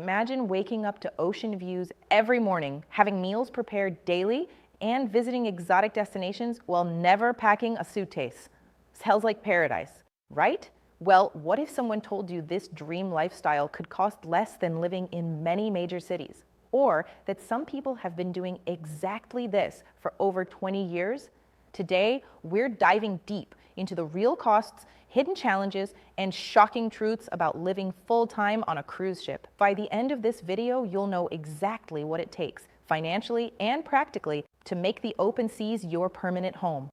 Imagine waking up to ocean views every morning, having meals prepared daily, and visiting exotic destinations while never packing a suitcase. Sounds like paradise, right? Well, what if someone told you this dream lifestyle could cost less than living in many major cities? Or that some people have been doing exactly this for over 20 years? Today, we're diving deep into the real costs, hidden challenges, and shocking truths about living full-time on a cruise ship. By the end of this video, you'll know exactly what it takes, financially and practically, to make the open seas your permanent home.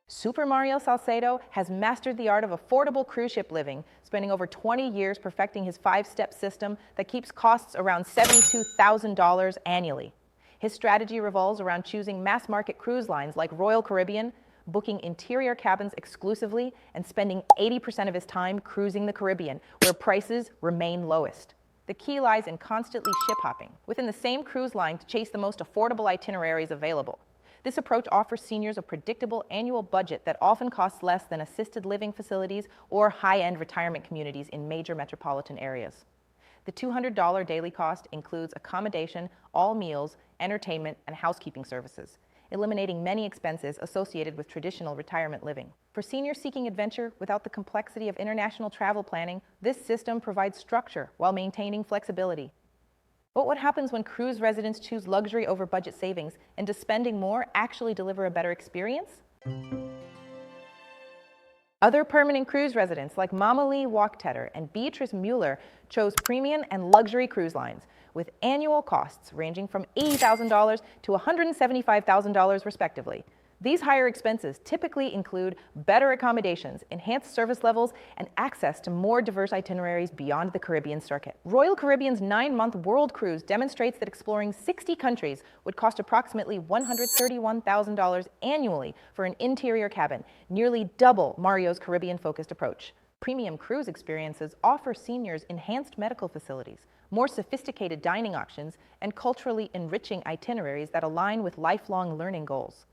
Super Mario Saledo has mastered the art of affordable cruise ship living, spending over 20 years perfecting his 5-step system that keeps costs around $72,000 annually. His strategy revolves around choosing mass-market cruise lines like Royal Caribbean, booking interior cabins exclusively, and spending 80% of his time cruising the Caribbean, where prices remain lowest. The key lies in constantly ship-hopping within the same cruise line to chase the most affordable itineraries available. This approach offers seniors a predictable annual budget that often costs less than assisted living facilities or high-end retirement communities in major metropolitan areas. The $200 daily cost includes accommodation, all meals, entertainment, and housekeeping services, eliminating many expenses associated with traditional retirement living. For seniors seeking adventure without the complexity of international travel planning, this system provides structure while maintaining flexibility. But what happens when cruise residents choose luxury over budget savings, and does spending more actually deliver a better experience? Other permanent cruise residents like Mama Lee Walktetter and Beatrice Mueller chose premium and luxury cruise lines, with annual costs ranging from $80,000 to $175,000 respectively. These higher expenses typically include better accommodations, enhanced service levels, and access to more diverse itineraries beyond the Caribbean circuit. Royal Caribbean's 9-month world cruise demonstrates that exploring 60 countries would cost approximately $131,000 annually for an interior cabin, nearly double Mario's Caribbean-focused approach. Premium cruise experiences offer seniors enhanced medical facilities, more sophisticated dining options, and culturally enriching itineraries that align with lifelong learning goals.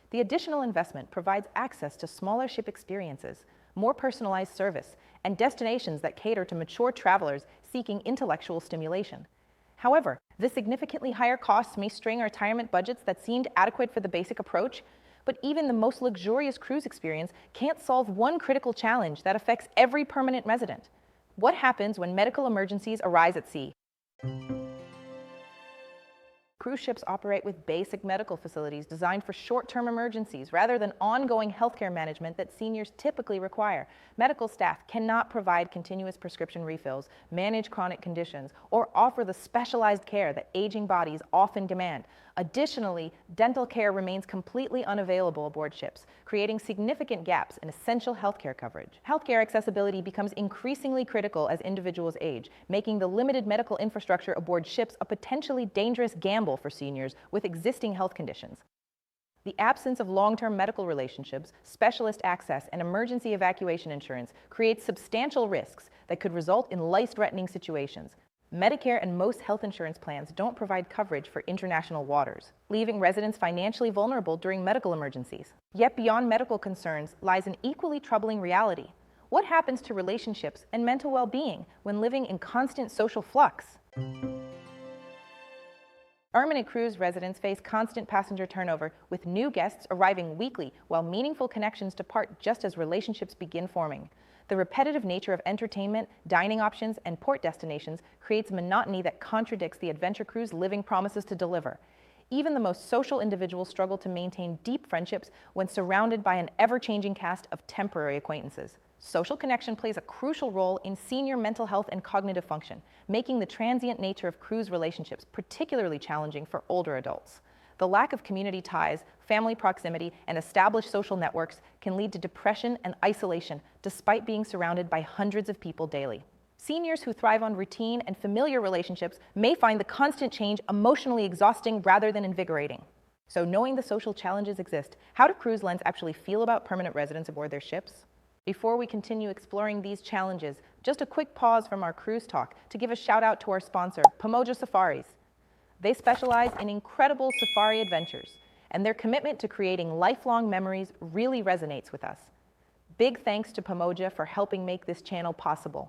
The additional investment provides access to smaller ship experiences, more personalized service, and destinations that cater to mature travelers seeking intellectual stimulation. However, the significantly higher costs may strain retirement budgets that seemed adequate for the basic approach, but even the most luxurious cruise experience can't solve one critical challenge that affects every permanent resident. What happens when medical emergencies arise at sea? Cruise ships operate with basic medical facilities designed for short-term emergencies rather than ongoing healthcare management that seniors typically require. Medical staff cannot provide continuous prescription refills, manage chronic conditions, or offer the specialized care that aging bodies often demand. Additionally, dental care remains completely unavailable aboard ships, creating significant gaps in essential healthcare coverage. Healthcare accessibility becomes increasingly critical as individuals age, making the limited medical infrastructure aboard ships a potentially dangerous gamble for seniors with existing health conditions. The absence of long-term medical relationships, specialist access, and emergency evacuation insurance creates substantial risks that could result in life-threatening situations. Medicare and most health insurance plans don't provide coverage for international waters, leaving residents financially vulnerable during medical emergencies. Yet beyond medical concerns lies an equally troubling reality. What happens to relationships and mental well-being when living in constant social flux? Permanent cruise residents face constant passenger turnover, with new guests arriving weekly while meaningful connections depart just as relationships begin forming. The repetitive nature of entertainment, dining options, and port destinations creates monotony that contradicts the adventure cruise living promises to deliver. Even the most social individuals struggle to maintain deep friendships when surrounded by an ever-changing cast of temporary acquaintances. Social connection plays a crucial role in senior mental health and cognitive function, making the transient nature of cruise relationships particularly challenging for older adults. The lack of community ties, family proximity, and established social networks can lead to depression and isolation despite being surrounded by hundreds of people daily. Seniors who thrive on routine and familiar relationships may find the constant change emotionally exhausting rather than invigorating. So knowing the social challenges exist, how do cruise lines actually feel about permanent residents aboard their ships? Before we continue exploring these challenges, just a quick pause from our cruise talk to give a shout out to our sponsor, Pamoja Safaris. They specialize in incredible safari adventures, and their commitment to creating lifelong memories really resonates with us. Big thanks to Pamoja for helping make this channel possible.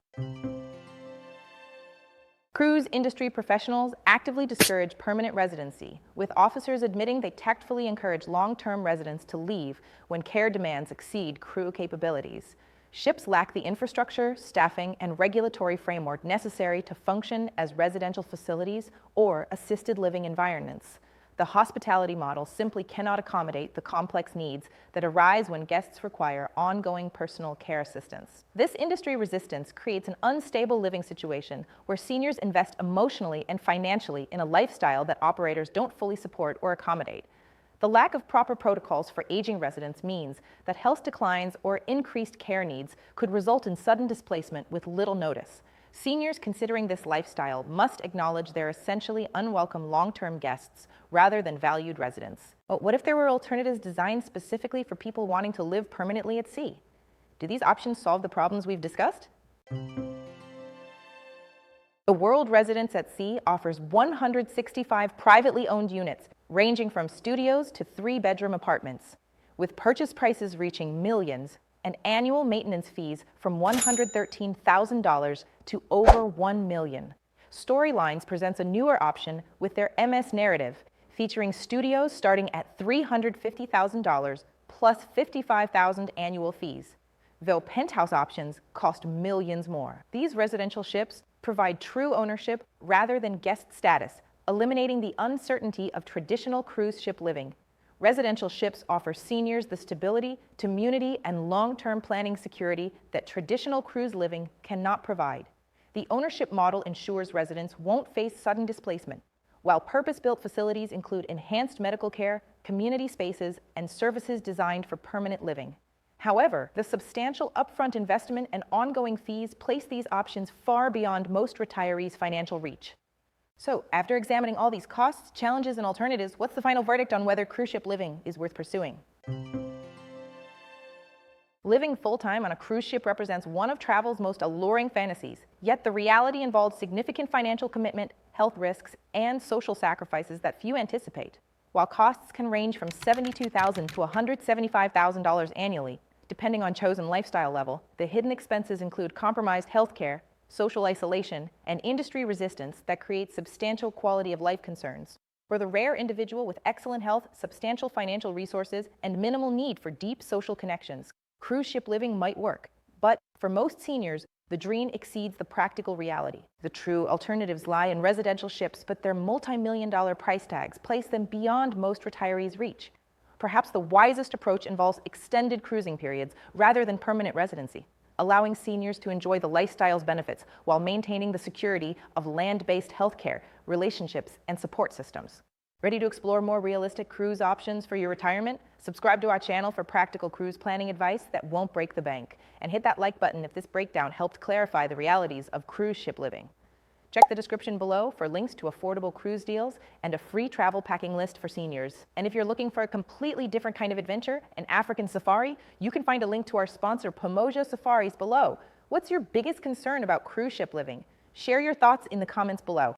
Cruise industry professionals actively discourage permanent residency, with officers admitting they tactfully encourage long-term residents to leave when care demands exceed crew capabilities. Ships lack the infrastructure, staffing, and regulatory framework necessary to function as residential facilities or assisted living environments. The hospitality model simply cannot accommodate the complex needs that arise when guests require ongoing personal care assistance. This industry resistance creates an unstable living situation where seniors invest emotionally and financially in a lifestyle that operators don't fully support or accommodate. The lack of proper protocols for aging residents means that health declines or increased care needs could result in sudden displacement with little notice. Seniors considering this lifestyle must acknowledge they're essentially unwelcome long-term guests rather than valued residents. But what if there were alternatives designed specifically for people wanting to live permanently at sea? Do these options solve the problems we've discussed? The World Residence at Sea offers 165 privately owned units, ranging from studios to 3-bedroom apartments, with purchase prices reaching millions and annual maintenance fees from $113,000 to over $1 million. Storylines presents a newer option with their MS Narrative, featuring studios starting at $350,000 plus $55,000 annual fees, though penthouse options cost millions more. These residential ships provide true ownership rather than guest status, eliminating the uncertainty of traditional cruise ship living. Residential ships offer seniors the stability, community, and long-term planning security that traditional cruise living cannot provide. The ownership model ensures residents won't face sudden displacement, while purpose-built facilities include enhanced medical care, community spaces, and services designed for permanent living. However, the substantial upfront investment and ongoing fees place these options far beyond most retirees' financial reach. So, after examining all these costs, challenges, and alternatives, what's the final verdict on whether cruise ship living is worth pursuing? Living full-time on a cruise ship represents one of travel's most alluring fantasies, yet the reality involves significant financial commitment, health risks, and social sacrifices that few anticipate. While costs can range from $72,000 to $175,000 annually, depending on chosen lifestyle level, the hidden expenses include compromised health care, social isolation, and industry resistance that create substantial quality of life concerns. For the rare individual with excellent health, substantial financial resources, and minimal need for deep social connections, cruise ship living might work. But for most seniors, the dream exceeds the practical reality. The true alternatives lie in residential ships, but their multi-million-dollar price tags place them beyond most retirees' reach. Perhaps the wisest approach involves extended cruising periods rather than permanent residency, allowing seniors to enjoy the lifestyle's benefits while maintaining the security of land-based healthcare, relationships, and support systems. Ready to explore more realistic cruise options for your retirement? Subscribe to our channel for practical cruise planning advice that won't break the bank. And hit that like button if this breakdown helped clarify the realities of cruise ship living. Check the description below for links to affordable cruise deals and a free travel packing list for seniors. And if you're looking for a completely different kind of adventure, an African safari, you can find a link to our sponsor, Pomoja Safaris, below. What's your biggest concern about cruise ship living? Share your thoughts in the comments below.